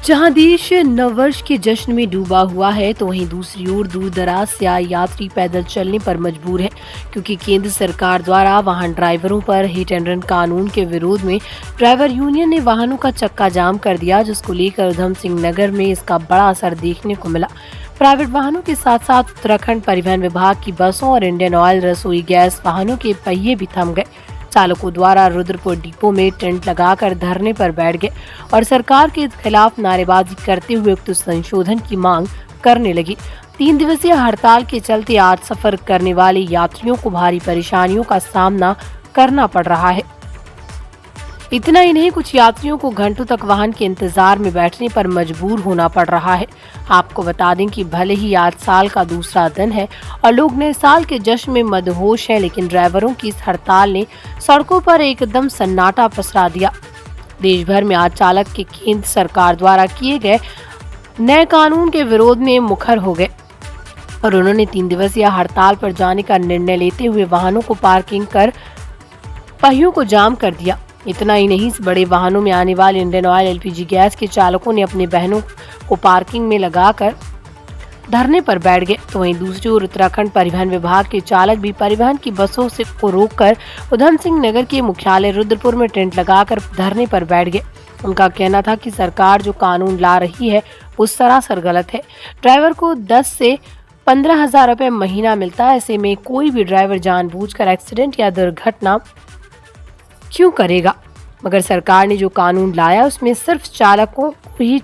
जहां देश नववर्ष के जश्न में डूबा हुआ है, तो वहीं दूसरी ओर दूर दराज से आए यात्री पैदल चलने पर मजबूर है, क्योंकि केंद्र सरकार द्वारा वाहन ड्राइवरों पर हिट एंड रन कानून के विरोध में ड्राइवर यूनियन ने वाहनों का चक्का जाम कर दिया, जिसको लेकर उधम सिंह नगर में इसका बड़ा असर देखने को मिला। प्राइवेट वाहनों के साथ साथ उत्तराखंड परिवहन विभाग की बसों और इंडियन ऑयल रसोई गैस वाहनों के पहिए भी थम गए। चालकों द्वारा रुद्रपुर डिपो में टेंट लगाकर धरने पर बैठ गए और सरकार के खिलाफ नारेबाजी करते हुए उक्त संशोधन की मांग करने लगी। 3 दिवसीय हड़ताल के चलते आज सफर करने वाले यात्रियों को भारी परेशानियों का सामना करना पड़ रहा है। इतना ही नहीं, कुछ यात्रियों को घंटों तक वाहन के इंतजार में बैठने पर मजबूर होना पड़ रहा है। आपको बता दें कि भले ही आज साल का दूसरा दिन है और लोग नए साल के जश्न में मदहोश हैं, लेकिन ड्राइवरों की इस हड़ताल ने सड़कों पर एकदम सन्नाटा पसरा दिया। देश भर में आज चालक के केंद्र सरकार द्वारा किए गए नए कानून के विरोध में मुखर हो गए और उन्होंने 3 दिवसीय हड़ताल पर जाने का निर्णय लेते हुए वाहनों को पार्किंग कर पहियों को जाम कर दिया। इतना ही नहीं, इस बड़े वाहनों में आने वाले इंडियन ऑयल एलपीजी गैस के चालकों ने अपने बहनों को पार्किंग में लगाकर धरने पर बैठ गए। तो वहीं दूसरी ओर उत्तराखंड परिवहन विभाग के चालक भी परिवहन की बसों से को रोककर उधम सिंह नगर के मुख्यालय रुद्रपुर में टेंट लगाकर धरने पर बैठ गए। उनका कहना था कि सरकार जो कानून ला रही है वो सरासर गलत है। ड्राइवर को 10 से 15,000 रुपए महीना मिलता है, ऐसे में कोई भी ड्राइवर जानबूझकर एक्सीडेंट या दुर्घटना क्यों करेगा। मगर सरकार ने जो कानून लाया उसमें सिर्फ चालकों को ही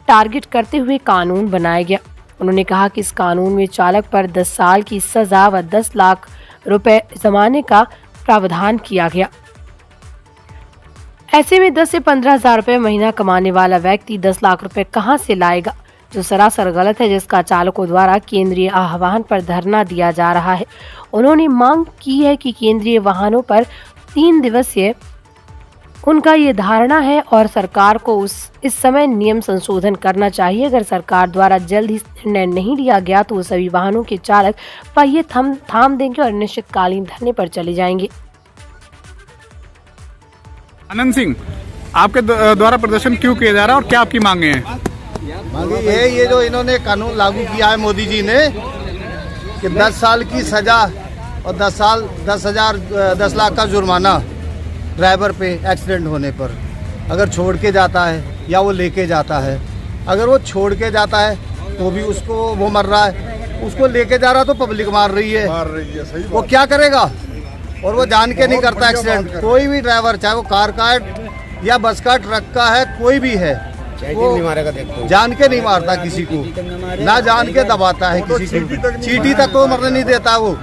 टारगेट करते हुए कानून बनाया गया। उन्होंने कहा कि इस कानून में चालक पर 10 साल की सजा व 10 लाख रुपए जमाने का प्रावधान किया गया। ऐसे में 10 से 15,000 रुपए महीना कमाने वाला व्यक्ति 10 लाख रुपए कहां से लाएगा, जो सरासर गलत है, जिसका चालकों द्वारा केंद्रीय आह्वान पर धरना दिया जा रहा है। उन्होंने मांग की है कि केंद्रीय वाहनों पर 3 दिवसीय उनका ये धारणा है और सरकार को इस समय नियम संशोधन करना चाहिए। अगर सरकार द्वारा जल्द ही निर्णय नहीं लिया गया तो सभी वाहनों के चालक पहिए थाम देंगे और अनिश्चितकालीन धरने पर चले जाएंगे। आनंद सिंह, आपके द्वारा प्रदर्शन क्यों किया जा रहा है और क्या आपकी मांगे हैं? मांगे ये जो इन्होंने कानून लागू किया है मोदी जी ने कि 10 साल की सजा और 10 लाख का जुर्माना ड्राइवर पे एक्सीडेंट होने पर, अगर छोड़ के जाता है या वो लेके जाता है। अगर वो छोड़ के जाता है तो भी उसको वो मर रहा है, उसको लेके जा रहा तो पब्लिक मार रही है सही वो क्या करेगा? और वो जान के नहीं करता एक्सीडेंट। कोई भी ड्राइवर, चाहे वो कार का या बस का, ट्रक का है, कोई भी है, वो जान के नहीं मारता किसी को, ना जान के दबाता है किसी को, चींटी तक को मरने नहीं देता वो।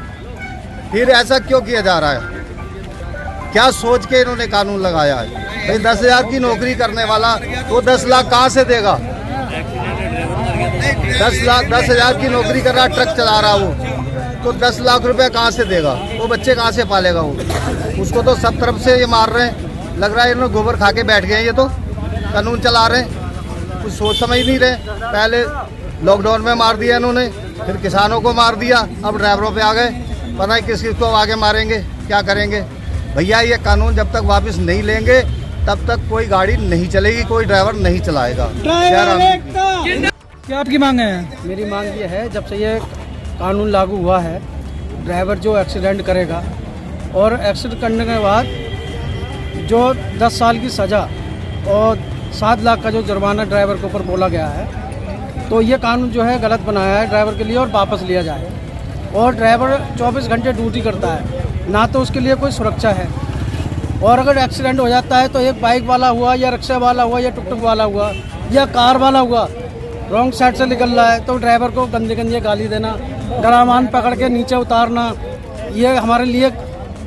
फिर ऐसा क्यों किया जा रहा है? क्या सोच के इन्होंने कानून लगाया है? भाई 10,000 की नौकरी करने वाला तो 10 लाख कहाँ से देगा? 10,000 की नौकरी कर रहा, ट्रक चला रहा वो, तो 10 लाख रुपए कहाँ से देगा? वो बच्चे कहाँ से पालेगा वो? उसको तो सब तरफ से ये मार रहे हैं। लग रहा है इन्होंने गोबर खा के बैठ गए, ये तो कानून चला रहे हैं, कुछ सोच समझ नहीं रहे। पहले लॉकडाउन में मार दिया इन्होंने, फिर किसानों को मार दिया, अब ड्राइवरों पे आ गए। पता है किस किस को आगे मारेंगे, क्या करेंगे? भैया ये कानून जब तक वापस नहीं लेंगे तब तक कोई गाड़ी नहीं चलेगी, कोई ड्राइवर नहीं चलाएगा। क्या आपकी मांग है? मेरी मांग ये है, जब से ये कानून लागू हुआ है, ड्राइवर जो एक्सीडेंट करेगा और एक्सीडेंट करने के बाद जो 10 साल की सज़ा और 7 लाख का जो जुर्माना ड्राइवर के ऊपर बोला गया है, तो ये कानून जो है गलत बनाया है ड्राइवर के लिए और वापस लिया जाए। और ड्राइवर 24 घंटे ड्यूटी करता है, ना तो उसके लिए कोई सुरक्षा है। और अगर एक्सीडेंट हो जाता है तो एक बाइक वाला हुआ या रिक्शा वाला हुआ या टुक टुक वाला हुआ या कार वाला हुआ, रॉन्ग साइड से निकल रहा है तो ड्राइवर को गंदे गंदे गाली देना, गरामान पकड़ के नीचे उतारना, ये हमारे लिए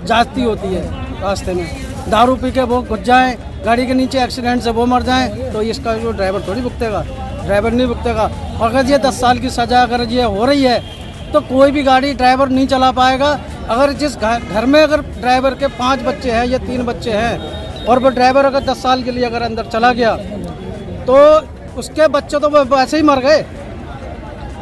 जाती होती है। रास्ते में दारू पी के वो घुस जाएँ गाड़ी के नीचे, एक्सीडेंट से वो मर जाएँ, तो इसका जो ड्राइवर थोड़ी भुगतेगा, ड्राइवर नहीं भुगतेगा। और अगर ये 10 साल की सज़ा अगर ये हो रही है तो कोई भी गाड़ी ड्राइवर नहीं चला पाएगा। अगर जिस घर में अगर ड्राइवर के 5 बच्चे हैं या 3 बच्चे हैं और वो ड्राइवर अगर 10 साल के लिए अगर अंदर चला गया तो उसके बच्चे तो वैसे ही मर गए।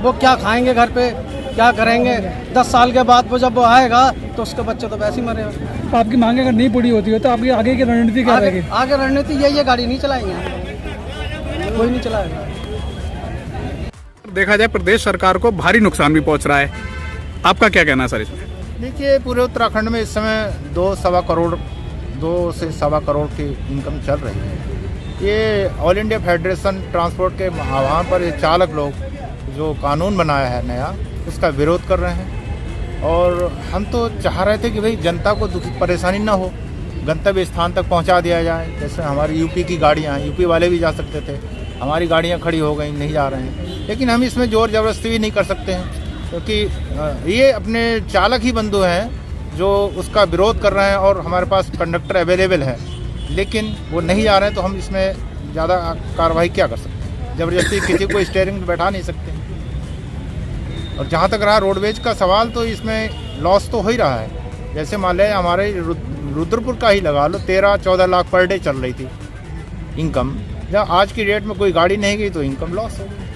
वो क्या खाएंगे घर पे, क्या करेंगे? 10 साल के बाद वो जब वो आएगा तो उसके बच्चे तो वैसे ही मरेगा। आपकी मांग अगर नहीं पूरी होती है तो आपकी आगे की रणनीति क्या रहेगी? आगे रणनीति यही है, गाड़ी नहीं चलाएंगे। कोई नहीं चलाएगा। देखा जाए प्रदेश सरकार को भारी नुकसान भी पहुंच रहा है, आपका क्या कहना है सर इसमें? देखिए, पूरे उत्तराखंड में इस समय 2 से सवा करोड़ की इनकम चल रही है। ये ऑल इंडिया फेडरेशन ट्रांसपोर्ट के आह्वान पर ये चालक लोग जो कानून बनाया है नया, उसका विरोध कर रहे हैं। और हम तो चाह रहे थे कि भाई जनता को परेशानी ना हो, गंतव्य स्थान तक पहुंचा दिया जाए। जैसे हमारी यूपी की गाड़ियाँ, यूपी वाले भी जा सकते थे, हमारी गाड़ियाँ खड़ी हो गई, नहीं जा रहे हैं। लेकिन हम इसमें ज़ोर ज़बरदस्ती भी नहीं कर सकते हैं, क्योंकि ये अपने चालक ही बंधु हैं जो उसका विरोध कर रहे हैं और हमारे पास कंडक्टर अवेलेबल है, लेकिन वो नहीं जा रहे हैं। तो हम इसमें ज़्यादा कार्रवाई क्या कर सकते हैं? ज़बरदस्ती किसी को स्टीयरिंग में बैठा नहीं सकते। और जहाँ तक रहा रोडवेज का सवाल, तो इसमें लॉस तो हो ही रहा है। जैसे मान लें हमारे रुद्रपुर का ही लगा लो, 13-14 लाख पर डे चल रही थी इनकम। जब आज की डेट में कोई गाड़ी नहीं गई तो इनकम लॉस हो गई।